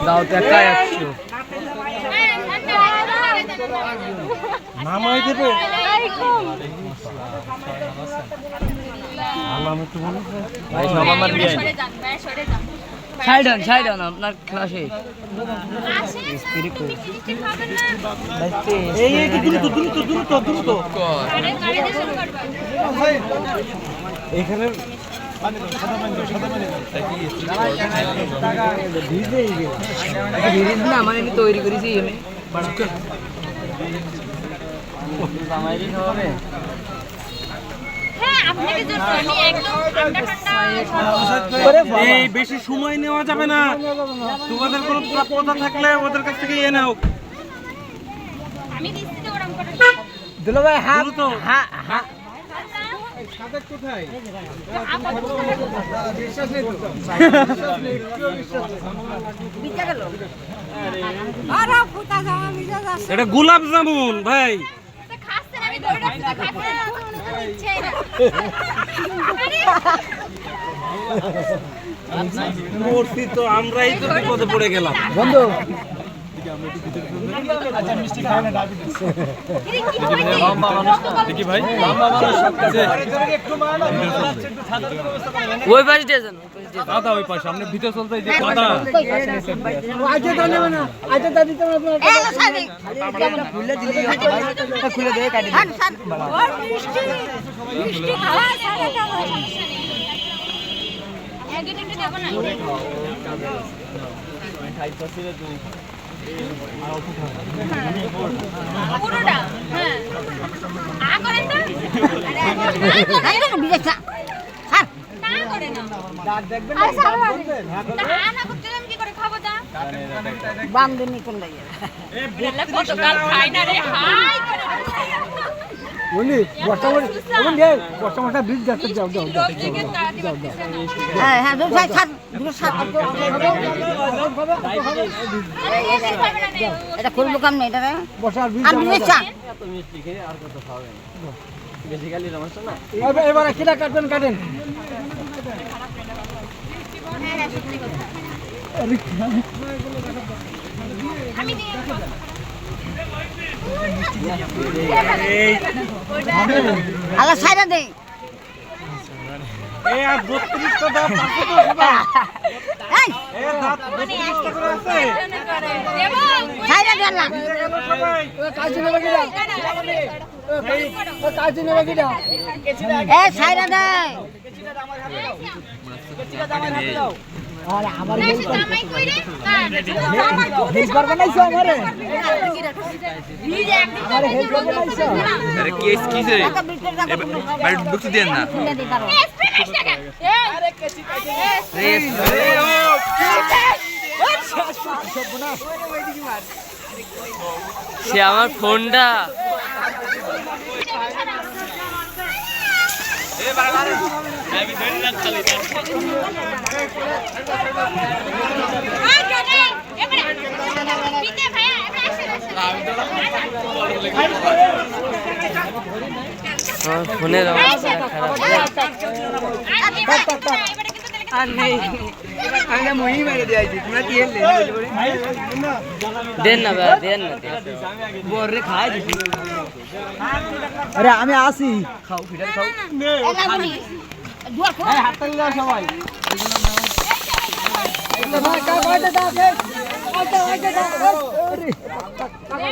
দাও তো একা 100 নামাই দেবে আলাম একটু বলো ভাই সব আমার দিয়ে সাইড অন আপনার খেলা শেষ এই একটু দ্রুত এখানে না মানে আমি তৈরি করেছি এই বেশি সময় নেওয়া যাবে না তোমাদের কোনো প্রাপ্যতা থাকলে ওদের কাছ থেকে এ নাও দুলো ভাই এটা গোলাপ জামুন ভাই মূর্তি তো আমরাই তো বিপদে পড়ে গেলাম বন্ধু ওই পাশে স্টেশন দাদা ওই পাশে আমরা ভিতরে চলতে যে দাদা আজকে তো নেব না আজকে দাদি তোমার খুলে দিলি খুলে দে কাটি দে ওর মিষ্টি মিষ্টি খাওয়া সারাটা আগে একটু দেব না পুরোটা হ্যাঁ আ করেন না আরে না বিদেশা হ্যাঁ তা করে না দাঁত দেখবেন না তা না করতেলাম কি করে খাবো দা বাম দিনই কোন লাগে এ বললে কতকাল খাই না রে হাই করে বলি বর্তমানে বীজ গাছ যাও হ্যাঁ হ্যাঁ এটা করবো কাম নেই এটা বসার বীজ আর কত খাবেন বেশি খালি সমস্যা না এবারে কিরা কাটবেন কাটেন আমি আল্লাহ ছাইরা দে এই আর 32 টা দাও 500 এই এই দাঁত 32 টা করে আছে দেব ছাইরা দে না ও কাজে নেবে কি দাও ও কাজে নেবে কি দাও এ ছাইরা দে কেচিটা আমার হাতে দাও আরে আমার জামাই কই রে হেজ করবে নাইছো আমারে ভিজ একদিন আরে হেজ করবে নাইছো আরে কেস কিসে ভাই বুঝতে দেন না স্প্রেশ টাকা আরে কেচিটা রেস সে আমার ফোনটা এ বারে আমি ধরে রাখ খালি ফোনের অবস্থা খারাপ আর নেই আমি মহি মেরে দিয়েছি তোমরা কি দেন না ভাই দেন না বড়রে খাই দিছি আরে আমি আসি খাও ফিটার খাও হাত তালি দাও সবাই ভাই কা কয়টা দাও আরে না